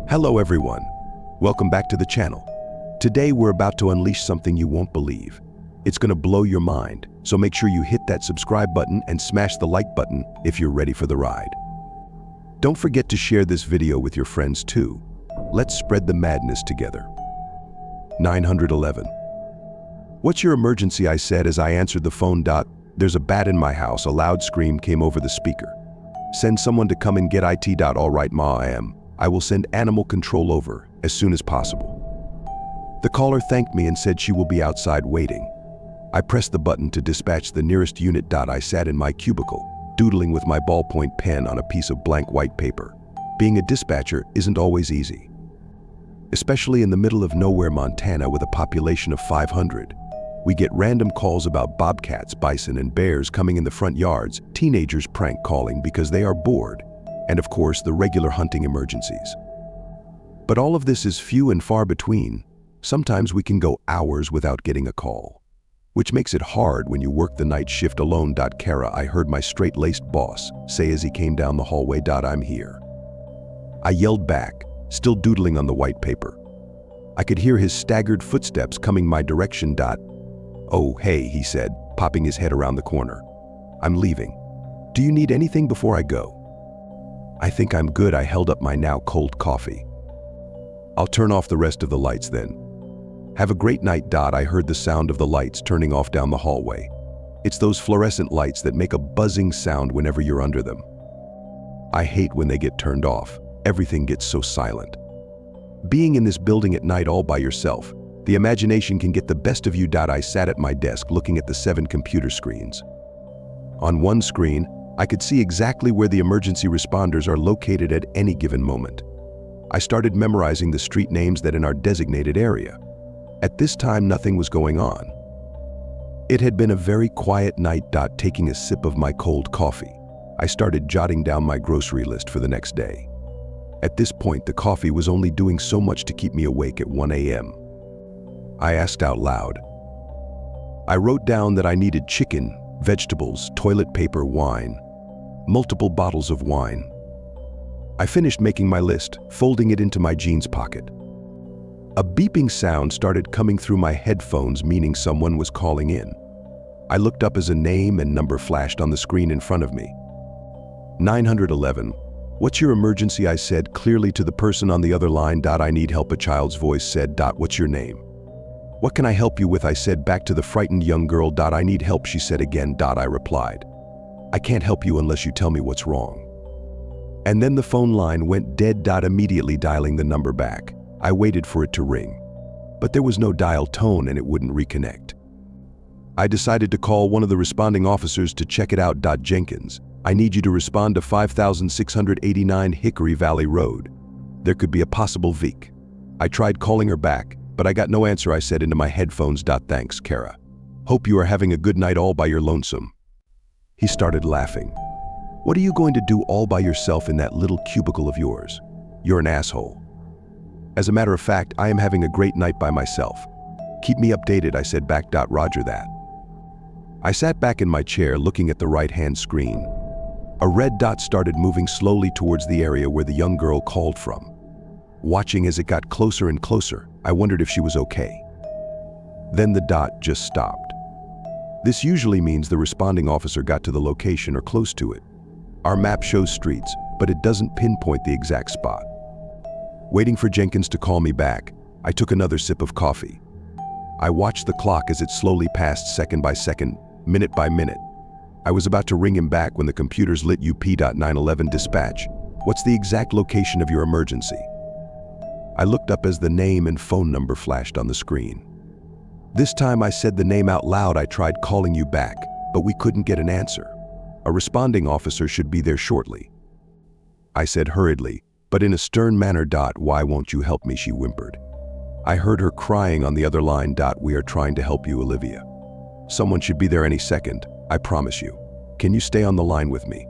Hello everyone, welcome back to the channel. Today we're about to unleash something you won't believe. It's gonna blow your mind, so make sure you hit that subscribe button and smash the like button if you're ready for the ride. Don't forget to share this video with your friends too. Let's spread the madness together. 911. What's your emergency? I said as I answered the phone. There's a bat in my house. A loud scream came over the speaker. Send someone to come and get it. All right, ma, I will send animal control over as soon as possible. The caller thanked me and said she will be outside waiting. I pressed the button to dispatch the nearest unit. I sat in my cubicle, doodling with my ballpoint pen on a piece of blank white paper. Being a dispatcher isn't always easy, especially in the middle of nowhere, Montana, with a population of 500. We get random calls about bobcats, bison, and bears coming in the front yards, teenagers prank calling because they are bored, and of course the regular hunting emergencies. But all of this is few and far between. Sometimes we can go hours without getting a call, which makes it hard when you work the night shift alone. Kara, I heard my straight-laced boss say as he came down the hallway. I'm here. I yelled back, still doodling on the white paper. I could hear his staggered footsteps coming my direction. Oh, hey, he said, popping his head around the corner. I'm leaving. Do you need anything before I go? I think I'm good. I held up my now cold coffee. I'll turn off the rest of the lights then. Have a great night. I heard the sound of the lights turning off down the hallway. It's those fluorescent lights that make a buzzing sound whenever you're under them. I hate when they get turned off. Everything gets so silent. Being in this building at night all by yourself, the imagination can get the best of you. I sat at my desk looking at the 7 computer screens. On one screen, I could see exactly where the emergency responders are located at any given moment. I started memorizing the street names that in our designated area. At this time, nothing was going on. It had been a very quiet night. Taking a sip of my cold coffee, I started jotting down my grocery list for the next day. At this point, the coffee was only doing so much to keep me awake at 1 a.m. I asked out loud. I wrote down that I needed chicken, vegetables, toilet paper, wine, multiple bottles of wine. I finished making my list, folding it into my jeans pocket. A beeping sound started coming through my headphones, meaning someone was calling in. I looked up as a name and number flashed on the screen in front of me. 911. What's your emergency? I said clearly to the person on the other line. I need help, a child's voice said. What's your name? What can I help you with? I said back to the frightened young girl. I need help, she said again. I replied, I can't help you unless you tell me what's wrong. And then the phone line went dead. Immediately dialing the number back, I waited for it to ring, but there was no dial tone and it wouldn't reconnect. I decided to call one of the responding officers to check it out. Jenkins, I need you to respond to 5689 Hickory Valley Road. There could be a possible leak. I tried calling her back, but I got no answer. I said into my headphones. Thanks, Kara. Hope you are having a good night all by your lonesome. He started laughing. What are you going to do all by yourself in that little cubicle of yours? You're an asshole. As a matter of fact, I am having a great night by myself. Keep me updated, I said back. Roger that. I sat back in my chair looking at the right-hand screen. A red dot started moving slowly towards the area where the young girl called from. Watching as it got closer and closer, I wondered if she was okay. Then the dot just stopped. This usually means the responding officer got to the location or close to it. Our map shows streets, but it doesn't pinpoint the exact spot. Waiting for Jenkins to call me back, I took another sip of coffee. I watched the clock as it slowly passed second by second, minute by minute. I was about to ring him back when the computers lit. UP.911 dispatch. What's the exact location of your emergency? I looked up as the name and phone number flashed on the screen. This time I said the name out loud. I tried calling you back, but we couldn't get an answer. A responding officer should be there shortly. I said hurriedly, but in a stern manner. Why won't you help me? She whimpered. I heard her crying on the other line. We are trying to help you, Olivia. Someone should be there any second, I promise you. Can you stay on the line with me?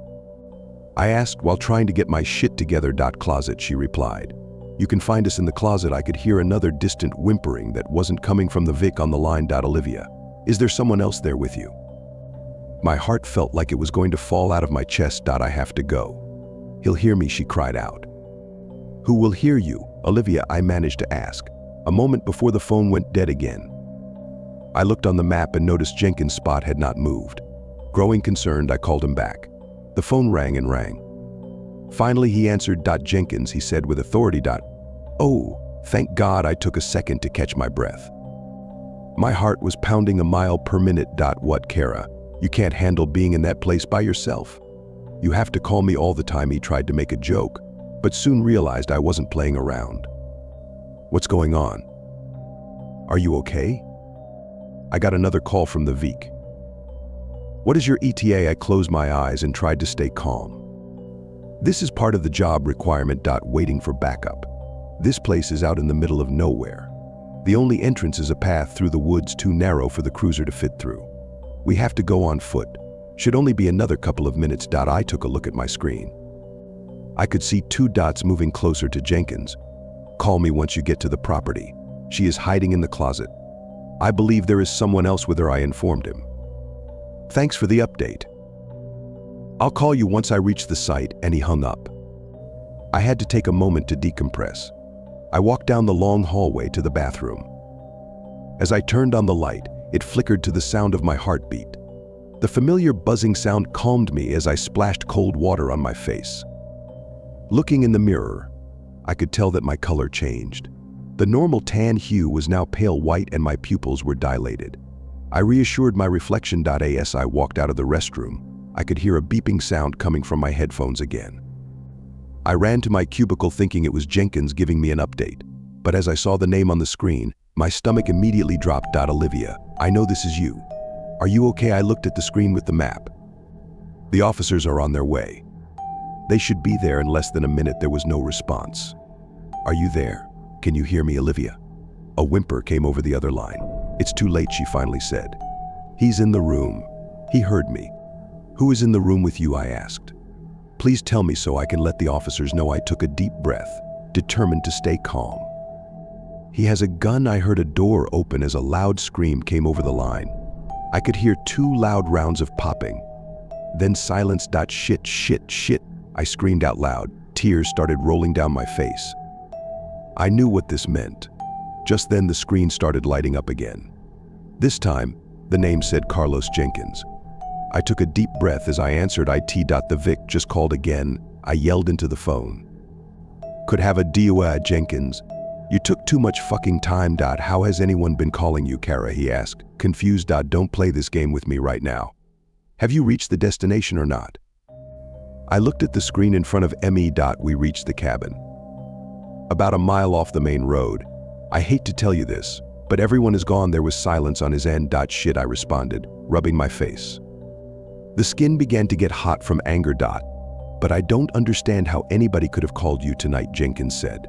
I asked while trying to get my shit together. Closet, she replied. You can find us in the closet. I could hear another distant whimpering that wasn't coming from the Vic on the line. Olivia, is there someone else there with you? My heart felt like it was going to fall out of my chest. I have to go. He'll hear me, she cried out. Who will hear you, Olivia? I managed to ask, a moment before the phone went dead again. I looked on the map and noticed Jenkins' spot had not moved. Growing concerned, I called him back. The phone rang and rang. Finally, he answered. Jenkins, he said with authority. Oh, thank God. I took a second to catch my breath. My heart was pounding a mile per minute. What, Kara? You can't handle being in that place by yourself. You have to call me all the time. He tried to make a joke, but soon realized I wasn't playing around. What's going on? Are you okay? I got another call from the VIC. What is your ETA? I closed my eyes and tried to stay calm. This is part of the job requirement. Waiting for backup. This place is out in the middle of nowhere. The only entrance is a path through the woods too narrow for the cruiser to fit through. We have to go on foot. Should only be another couple of minutes. I took a look at my screen. I could see 2 dots moving closer to Jenkins. Call me once you get to the property. She is hiding in the closet. I believe there is someone else with her. I informed him. Thanks for the update. I'll call you once I reach the site. And he hung up. I had to take a moment to decompress. I walked down the long hallway to the bathroom. As I turned on the light, it flickered to the sound of my heartbeat. The familiar buzzing sound calmed me as I splashed cold water on my face. Looking in the mirror, I could tell that my color changed. The normal tan hue was now pale white and my pupils were dilated. I reassured my reflection. As I walked out of the restroom, I could hear a beeping sound coming from my headphones again. I ran to my cubicle thinking it was Jenkins giving me an update, but as I saw the name on the screen, my stomach immediately dropped. Olivia, I know this is you. Are you okay? I looked at the screen with the map. The officers are on their way. They should be there in less than a minute. There was no response. Are you there? Can you hear me, Olivia? A whimper came over the other line. It's too late, she finally said. He's in the room. He heard me. Who is in the room with you? I asked. Please tell me so I can let the officers know. I took a deep breath, determined to stay calm. He has a gun. I heard a door open as a loud scream came over the line. I could hear 2 loud rounds of popping. Then silence. Shit. I screamed out loud. Tears started rolling down my face. I knew what this meant. Just then the screen started lighting up again. This time, the name said Carlos Jenkins. I took a deep breath as I answered. The Vic just called again. I yelled into the phone. Could have a DUI, Jenkins. You took too much fucking time. How has anyone been calling you, Kara? He asked, confused. Don't play this game with me right now. Have you reached the destination or not? I looked at the screen in front of me. We reached the cabin. About a mile off the main road. I hate to tell you this, but everyone is gone. There was silence on his end. Shit, I responded, rubbing my face. The skin began to get hot from anger. But I don't understand how anybody could have called you tonight, Jenkins said.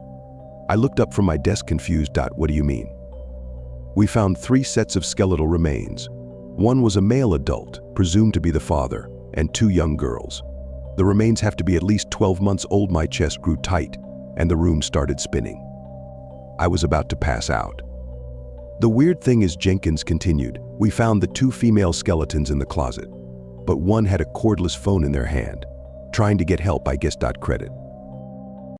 I looked up from my desk confused. What do you mean? We found 3 sets of skeletal remains. One was a male adult, presumed to be the father, and 2 young girls. The remains have to be at least 12 months old. My chest grew tight, and the room started spinning. I was about to pass out. The weird thing is, Jenkins continued, we found the 2 female skeletons in the closet, but one had a cordless phone in their hand, trying to get help, I guess. Credit.